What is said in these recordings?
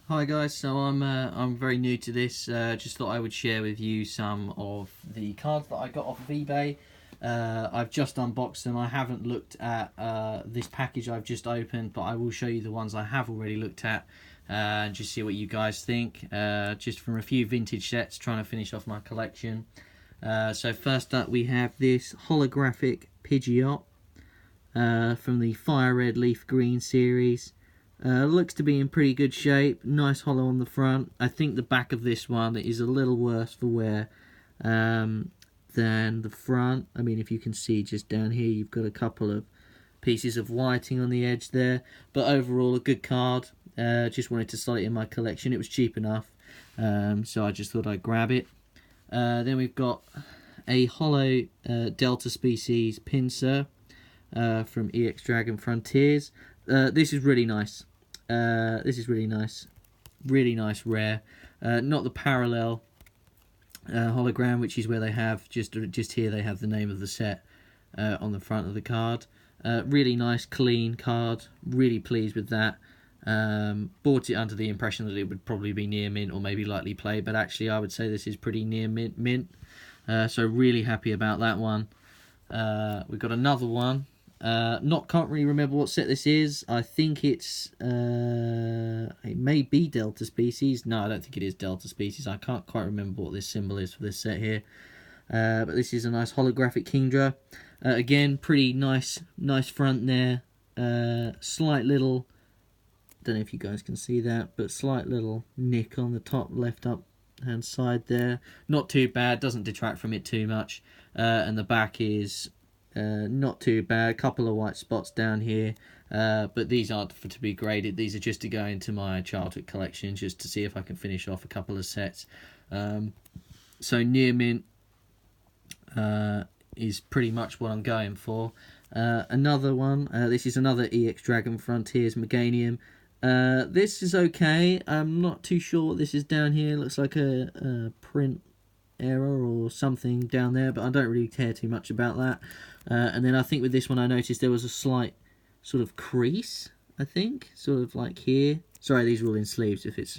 Hi guys, so I'm very new to this. Just thought I would share with you some of the cards that I got off of eBay. I've just unboxed them. I haven't looked at this package I've just opened, but I will show you the ones I have already looked at and just see what you guys think. Just from a few vintage sets, trying to finish off my collection. So first up, we have this holographic Pidgeot from the Fire Red Leaf Green series. Looks to be in pretty good shape. Nice holo on the front. I think the back of this one is a little worse for wear than the front. I mean, if you can see just down here, you've got a couple of pieces of whiting on the edge there. But overall, a good card. Just wanted to slot it in my collection. It was cheap enough, so I just thought I'd grab it. Then we've got a holo Delta Species Pinsir from EX Dragon Frontiers. This is really nice. Really nice rare. Not the parallel hologram, which is where they have just here they have the name of the set on the front of the card. Really nice, clean card. Really pleased with that. Bought it under the impression that it would probably be near mint or maybe lightly played, but actually I would say this is pretty near mint. So really happy about that one. We've got another one. Can't really remember what set this is. I think it may be Delta Species. No, I don't think it is Delta Species. I can't quite remember what this symbol is for this set here. But this is a nice holographic Kingdra. Again, pretty nice front there. Slight little, don't know if you guys can see that, but slight little nick on the top left up hand side there. Not too bad, doesn't detract from it too much. And the back is not too bad. A couple of white spots down here, but these aren't to be graded. These are just to go into my childhood collection, just to see if I can finish off a couple of sets. So near mint is pretty much what I'm going for. Another one. This is another EX Dragon Frontiers Meganium. This is okay. I'm not too sure what this is down here. Looks like a print error or something down there, but I don't really care too much about that. And then I think with this one I noticed there was a slight sort of crease, I think, sort of like here. Sorry, these are all in sleeves if it's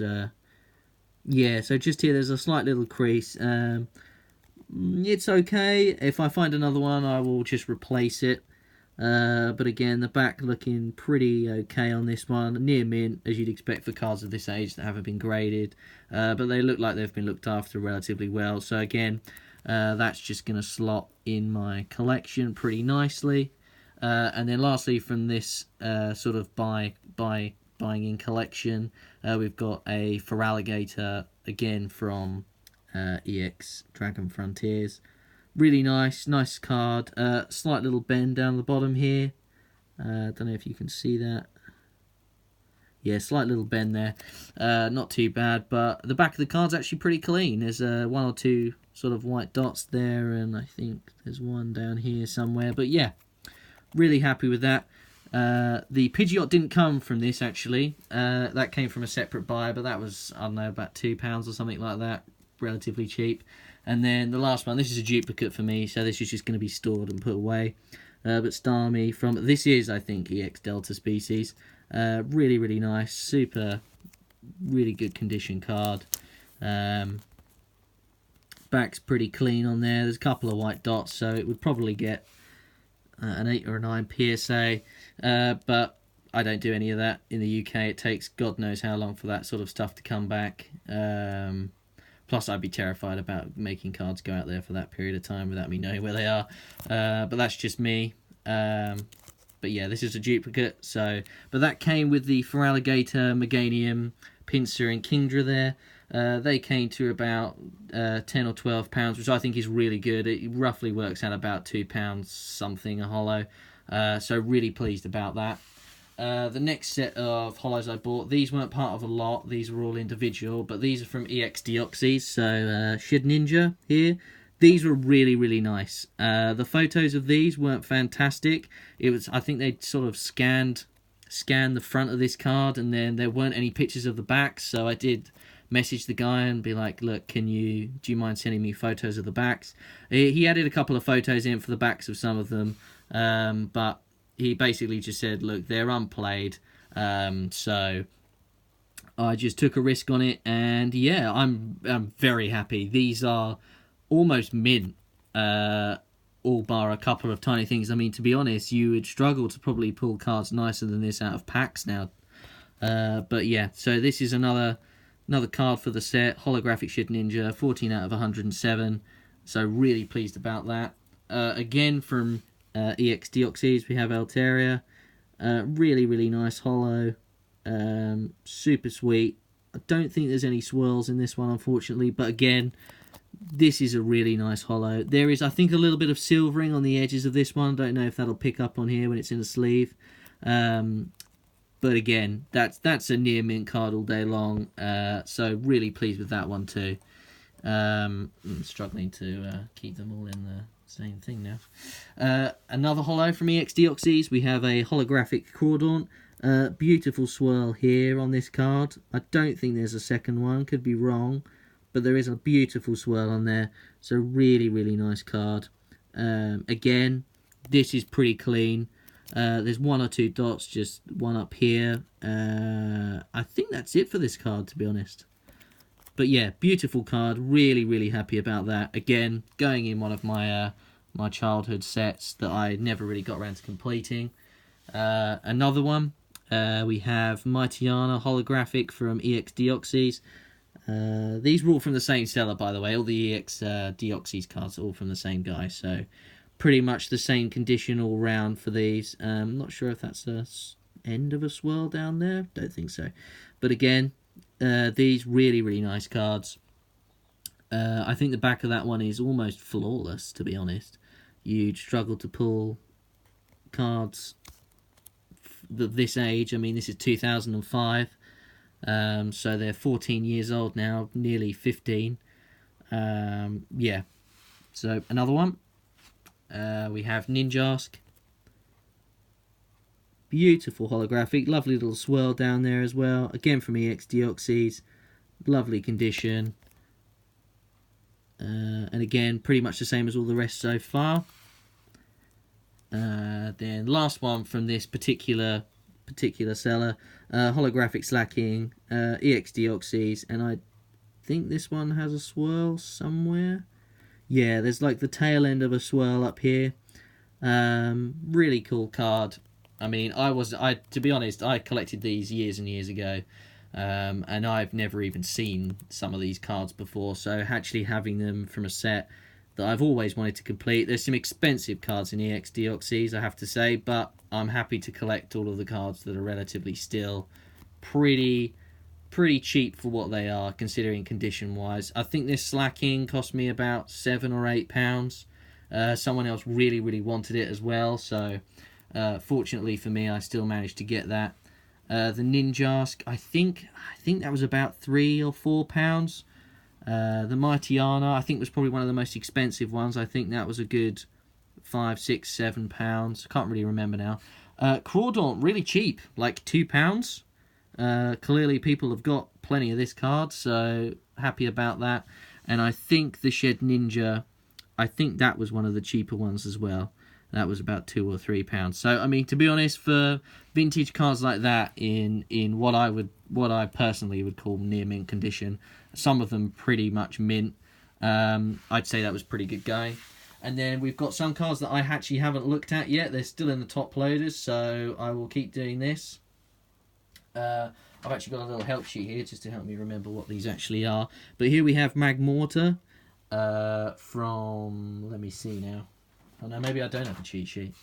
yeah, so just here there's a slight little crease. It's okay. If I find another one I will just replace it. But again, the back looking pretty okay on this one. Near mint, as you'd expect for cards of this age that haven't been graded. But they look like they've been looked after relatively well. So again, that's just going to slot in my collection pretty nicely. And then lastly, from this sort of buying in collection, we've got a for Alligator, again from EX Dragon Frontiers. Really nice card. Slight little bend down the bottom here. Don't know if you can see that. Yeah, slight little bend there. Not too bad, but the back of the card's actually pretty clean. There's one or two sort of white dots there, and I think there's one down here somewhere. But yeah, really happy with that. The Pidgeot didn't come from this, actually. That came from a separate buyer, but that was, I don't know, about £2 or something like that. Relatively cheap. And then the last one, this is a duplicate for me, so this is just going to be stored and put away. But Starmie from, this is, I think, EX Delta Species. Really nice, super, really good condition card. Back's pretty clean on there. There's a couple of white dots, so it would probably get an 8 or a 9 PSA. But I don't do any of that in the UK. It takes God knows how long for that sort of stuff to come back. Plus, I'd be terrified about making cards go out there for that period of time without me knowing where they are. But that's just me. But yeah, this is a duplicate. So, but that came with the for Alligator, Meganium, Pinsir, and Kingdra there. They came to about £10 or £12, which I think is really good. It roughly works out about £2 something a holo. So really pleased about that. The next set of holos I bought, these weren't part of a lot, these were all individual, but these are from EX Deoxys, so Shid Ninja here. These were really nice. The photos of these weren't fantastic. It was, I think they sort of scanned the front of this card, and then there weren't any pictures of the back, so I did message the guy and be like, look, do you mind sending me photos of the backs? He added a couple of photos in for the backs of some of them, but he basically just said, look, they're unplayed, so I just took a risk on it, and yeah, I'm very happy. These are almost mint, all bar a couple of tiny things. I mean, to be honest, you would struggle to probably pull cards nicer than this out of packs now. But yeah, so this is another card for the set. Holographic Shed Ninja, 14 out of 107. So really pleased about that. Again, from EX Deoxys, we have Altaria. Really nice holo. Super sweet. I don't think there's any swirls in this one, unfortunately. But again, this is a really nice holo. There is, I think, a little bit of silvering on the edges of this one. Don't know if that'll pick up on here when it's in the sleeve. But again, that's a near mint card all day long. So really pleased with that one too. I'm struggling to keep them all in the same thing now. Another holo from EX Deoxys. We have a holographic Crawdaunt. Beautiful swirl here on this card. I don't think there's a second one. Could be wrong. But there is a beautiful swirl on there. So really nice card. Again, this is pretty clean. There's one or two dots, just one up here. I think that's it for this card, to be honest. But yeah, beautiful card. Really happy about that. Again, going in one of my my childhood sets that I never really got around to completing. Another one, we have Mightyana holographic from EX Deoxys. These were all from the same seller, by the way. All the EX Deoxys cards are all from the same guy, so pretty much the same condition all round for these. I'm not sure if that's the end of a swirl down there. Don't think so. But again, these really nice cards. I think the back of that one is almost flawless, to be honest. You'd struggle to pull cards this age. I mean, this is 2005. So they're 14 years old now, nearly 15. Yeah. So another one. We have Ninjask. Beautiful holographic. Lovely little swirl down there as well. Again from EX Deoxys. Lovely condition. And again, pretty much the same as all the rest so far. Then last one from this particular seller. Holographic Slaking. EX Deoxys. And I think this one has a swirl somewhere. Yeah, there's like the tail end of a swirl up here. Really cool card. I mean, to be honest, I collected these years and years ago, and I've never even seen some of these cards before. So actually having them from a set that I've always wanted to complete. There's some expensive cards in EX Deoxys, I have to say, but I'm happy to collect all of the cards that are relatively still pretty cheap for what they are, considering condition wise. I think this Slaking cost me about £7 or £8. Someone else really wanted it as well, so fortunately for me, I still managed to get that. The Ninjask, I think that was about £3 or £4. The Mightyana, I think, was probably one of the most expensive ones. I think that was a good £5, £6, £7. I can't really remember now. Crawdaunt, really cheap, like £2. Clearly people have got plenty of this card, so happy about that. And I think the Shed Ninja, I think that was one of the cheaper ones as well. That was about £2 or £3. So I mean, to be honest, for vintage cards like that in what I personally would call near mint condition, some of them pretty much mint, I'd say that was pretty good going. And then we've got some cards that I actually haven't looked at yet. They're still in the top loaders, so I will keep doing this. I've actually got a little help sheet here just to help me remember what these actually are. But here we have Magmortar from... Let me see now. Oh no, maybe I don't have a cheat sheet.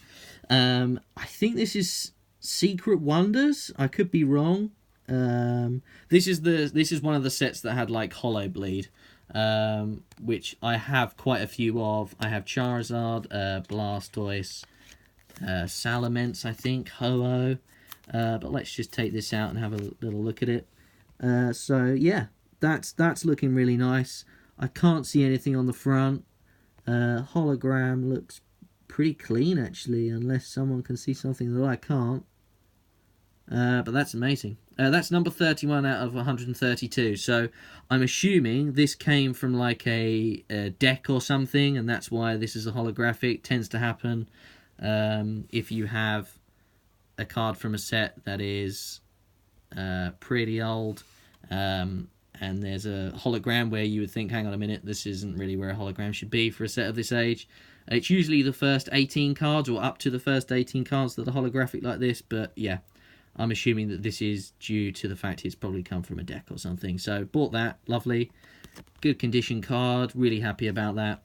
I think this is Secret Wonders. I could be wrong. This is one of the sets that had like Holo Bleed, which I have quite a few of. I have Charizard, Blastoise, Salamence, I think, Holo. But let's just take this out and have a little look at it. So yeah, that's looking really nice. I can't see anything on the front. Hologram looks pretty clean actually, unless someone can see something that I can't. But that's amazing. That's number 31 out of 132. So I'm assuming this came from like a deck or something, and that's why this is a holographic. Tends to happen if you have a card from a set that is pretty old. And there's a hologram where you would think, hang on a minute, this isn't really where a hologram should be for a set of this age. It's usually the first 18 cards, or up to the first 18 cards that are holographic like this, but yeah, I'm assuming that this is due to the fact it's probably come from a deck or something. So bought that, lovely, good condition card, really happy about that.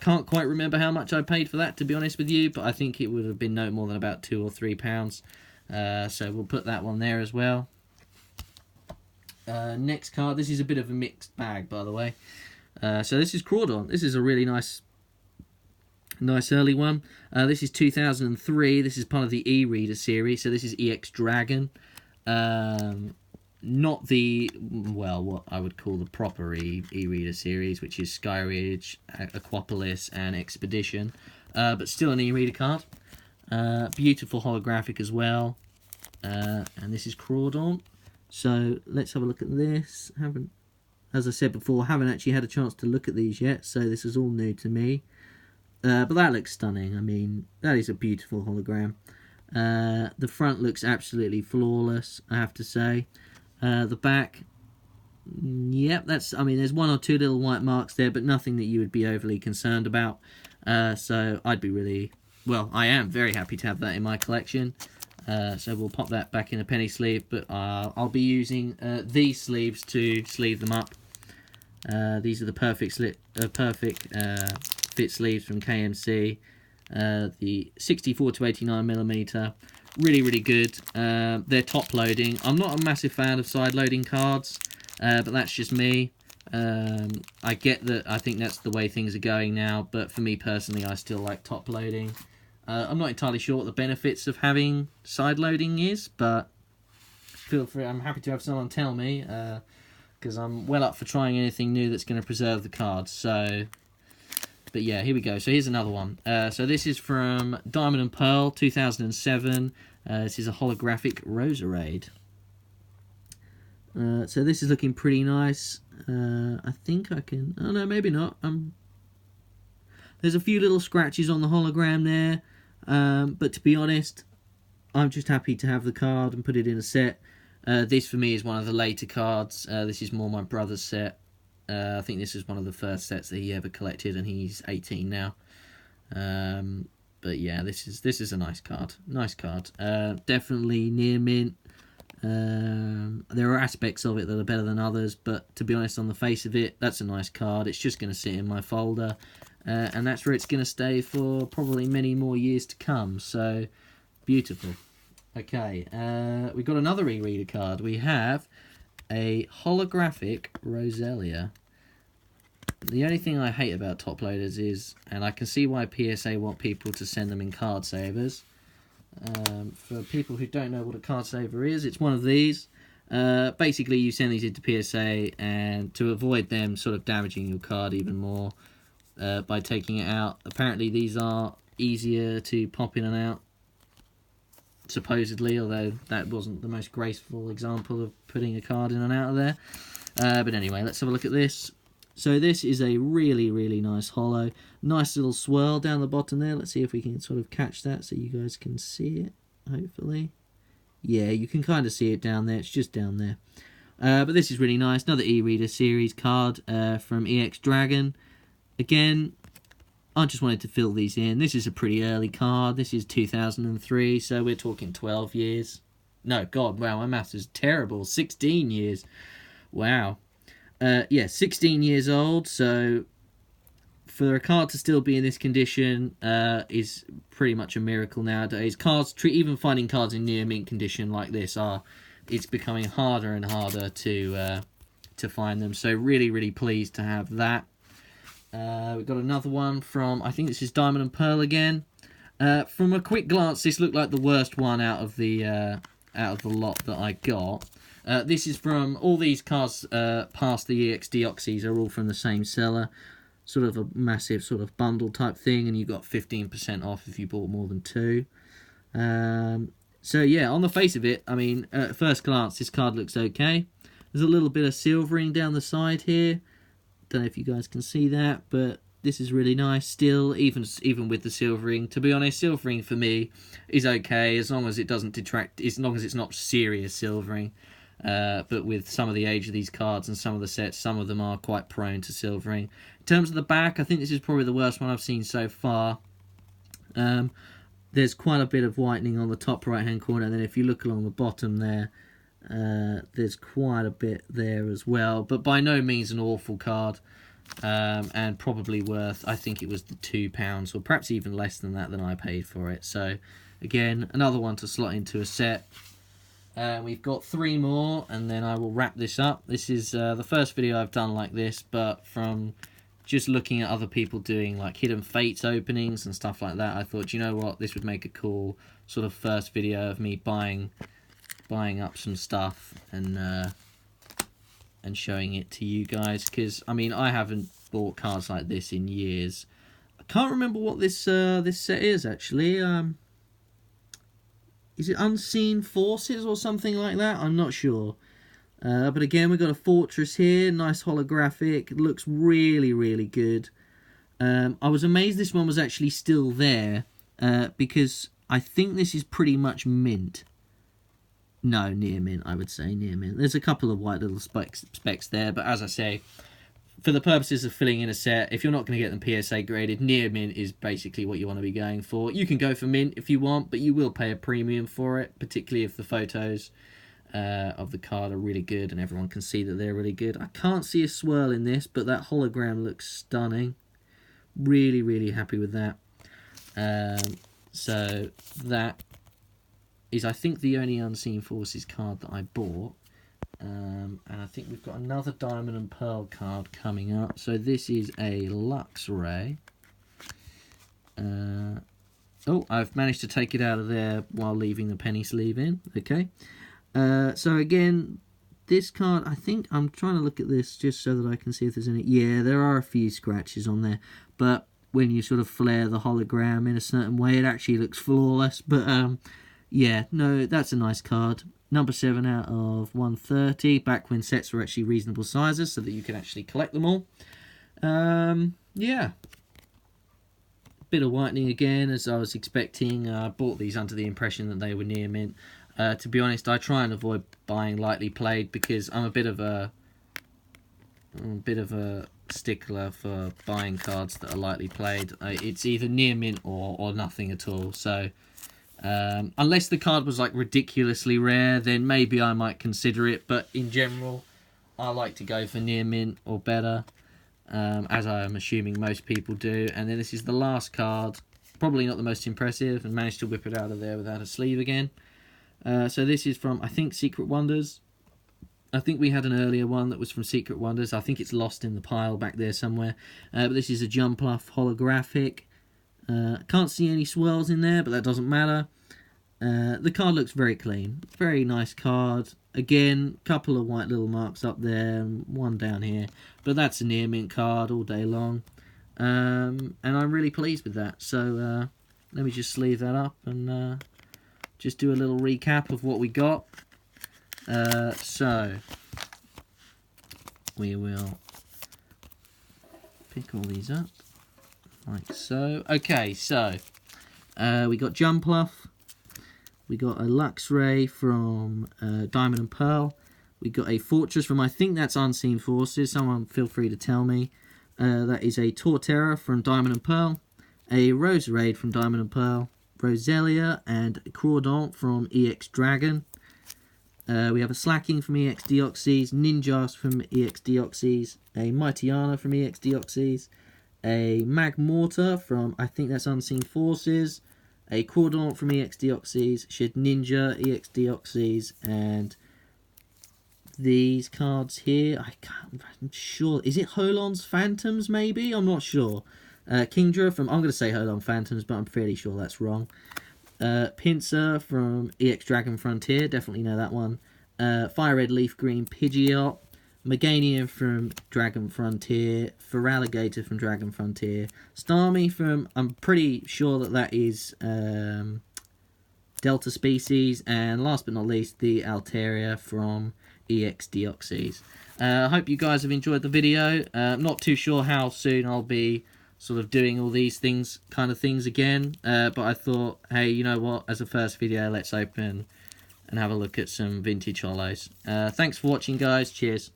Can't quite remember how much I paid for that, to be honest with you, but I think it would have been no more than about £2 or £3. So we'll put that one there as well. Next card, this is a bit of a mixed bag, by the way. So this is Crawdon. This is a really nice early one. This is 2003. This is part of the e-reader series. So this is EX Dragon. Not the, well, what I would call the proper e-reader series, which is Skyridge, Aquapolis, and Expedition. But still an e-reader card. Beautiful holographic as well. And this is Crawdaunt. So let's have a look at this. As I said before, haven't actually had a chance to look at these yet, so this is all new to me. But that looks stunning. I mean, that is a beautiful hologram. The front looks absolutely flawless, I have to say. The back, yep, I mean, there's one or two little white marks there, but nothing that you would be overly concerned about. So I'd be really, well, I am very happy to have that in my collection. So we'll pop that back in a penny sleeve, but I'll be using these sleeves to sleeve them up. These are the perfect fit sleeves from KMC. The 64 to 89mm, really good. They're top loading. I'm not a massive fan of side loading cards, but that's just me. I get that, I think that's the way things are going now, but for me personally, I still like top loading. I'm not entirely sure what the benefits of having side loading is, but feel free. I'm happy to have someone tell me, because I'm well up for trying anything new that's going to preserve the cards. So, but yeah, here we go. So here's another one. So this is from Diamond and Pearl, 2007. This is a holographic Roserade. So this is looking pretty nice. I think I can. Oh no, maybe not. There's a few little scratches on the hologram there. But to be honest, I'm just happy to have the card and put it in a set. This for me is one of the later cards. This is more my brother's set. I think this is one of the first sets that he ever collected, and he's 18 now. But yeah, this is a nice card. Nice card. Definitely near mint. There are aspects of it that are better than others, but to be honest, on the face of it, that's a nice card. It's just going to sit in my folder. And that's where it's going to stay for probably many more years to come. So, beautiful. Okay, we've got another e-reader card. We have a holographic Roselia. The only thing I hate about top loaders is, and I can see why PSA want people to send them in card savers. For people who don't know what a card saver is, it's one of these. Basically, you send these into PSA, and to avoid them sort of damaging your card even more, by taking it out. Apparently these are easier to pop in and out, supposedly, although that wasn't the most graceful example of putting a card in and out of there. But anyway, let's have a look at this. So this is a really nice holo. Nice little swirl down the bottom there. Let's see if we can sort of catch that so you guys can see it, hopefully. Yeah, you can kind of see it down there. It's just down there. But this is really nice. Another e-reader series card from EX Dragon. Again, I just wanted to fill these in. This is a pretty early card. This is 2003, so we're talking 12 years. No, God, wow, my maths is terrible. 16 years. Wow. Yeah, 16 years old, so for a card to still be in this condition is pretty much a miracle nowadays. Even finding cards in near mint condition like this it's becoming harder and harder to find them. So really pleased to have that. We've got another one from, I think this is Diamond and Pearl again. From a quick glance, this looked like the worst one out of the lot that I got. This is from, all these cards past the EX Deoxys are all from the same seller. Sort of a massive sort of bundle type thing, and you got 15% off if you bought more than two. So yeah, on the face of it, I mean, at first glance, this card looks okay. There's a little bit of silvering down the side here. Don't know if you guys can see that, but this is really nice still, even with the silvering. To be honest, silvering for me is okay as long as it doesn't detract, as long as it's not serious silvering. But with some of the age of these cards and some of the sets, some of them are quite prone to silvering. In terms of the back, I think this is probably the worst one I've seen so far. There's quite a bit of whitening on the top right hand corner, and then if you look along the bottom there, there's quite a bit there as well, but by no means an awful card, and probably worth, I think it was £2 or perhaps even less than that than I paid for it. So again, another one to slot into a set. We've got 3 more and then I will wrap this up. This is the first video I've done like this, but from just looking at other people doing like Hidden Fates openings and stuff like that, I thought, you know what, this would make a cool sort of first video of me buying up some stuff and showing it to you guys, because I mean, I haven't bought cards like this in years. I can't remember what this set is actually. Is it Unseen Forces or something like that? I'm not sure. But again, we've got a Fortress here, nice holographic. It looks really, really good. I was amazed this one was actually still there, because I think this is pretty much mint. No, near mint, I would say, near mint. There's a couple of white little specks there, but as I say, for the purposes of filling in a set, if you're not going to get them PSA graded, near mint is basically what you want to be going for. You can go for mint if you want, but you will pay a premium for it, particularly if the photos of the card are really good and everyone can see that they're really good. I can't see a swirl in this, but that hologram looks stunning. Really, really happy with that. So that is, I think, the only Unseen Forces card that I bought. And I think we've got another Diamond and Pearl card coming up. So this is a Luxray. Oh, I've managed to take it out of there while leaving the penny sleeve in. Okay. So again, this card, I think, I'm trying to look at this just so that I can see if there's any. Yeah, there are a few scratches on there, but when you sort of flare the hologram in a certain way, it actually looks flawless. But yeah, no, that's a nice card. Number 7 out of 130, back when sets were actually reasonable sizes so that you can actually collect them all. Yeah. Bit of whitening again, as I was expecting. I bought these under the impression that they were near mint. To be honest, I try and avoid buying lightly played because I'm a bit of a stickler for buying cards that are lightly played. It's either near mint or nothing at all. So unless the card was like ridiculously rare, then maybe I might consider it. But in general, I like to go for near mint or better, as I am assuming most people do. And then this is the last card, probably not the most impressive, and managed to whip it out of there without a sleeve again. So this is from, I think, Secret Wonders. I think we had an earlier one that was from Secret Wonders. I think it's lost in the pile back there somewhere. But this is a Jumpluff holographic. Can't see any swirls in there, but that doesn't matter. The card looks very clean. Very nice card. Again, couple of white little marks up there, and one down here. But that's a near mint card all day long. And I'm really pleased with that. So let me just sleeve that up and just do a little recap of what we got. So we will pick all these up like so. Okay, so we got Jumpluff, we got a Luxray from Diamond and Pearl, we got a Fortress from, I think that's Unseen Forces, someone feel free to tell me. That is a Torterra from Diamond and Pearl, a Roserade from Diamond and Pearl, Roselia and Crawdaunt from EX Dragon. We have a Slaking from EX Deoxys, Ninjask from EX Deoxys, a Mightyana from EX Deoxys, a Magmortar from, I think that's Unseen Forces, a Cordon from EX Deoxys, Shed Ninja, EX Deoxys, and these cards here, I'm sure, is it Holon's Phantoms maybe? I'm not sure. Kingdra from, I'm going to say Holon Phantoms, but I'm fairly sure that's wrong. Pinsir from EX Dragon Frontier, definitely know that one. Fire Red Leaf Green Pidgeot, Meganium from Dragon Frontier, Alligator from Dragon Frontier, Starmie from, I'm pretty sure that is Delta Species, and last but not least, the Altaria from EX Deoxys. I hope you guys have enjoyed the video. Not too sure how soon I'll be sort of doing all these kind of things again, but I thought, hey, you know what, as a first video, let's open and have a look at some vintage holos. Thanks for watching, guys. Cheers.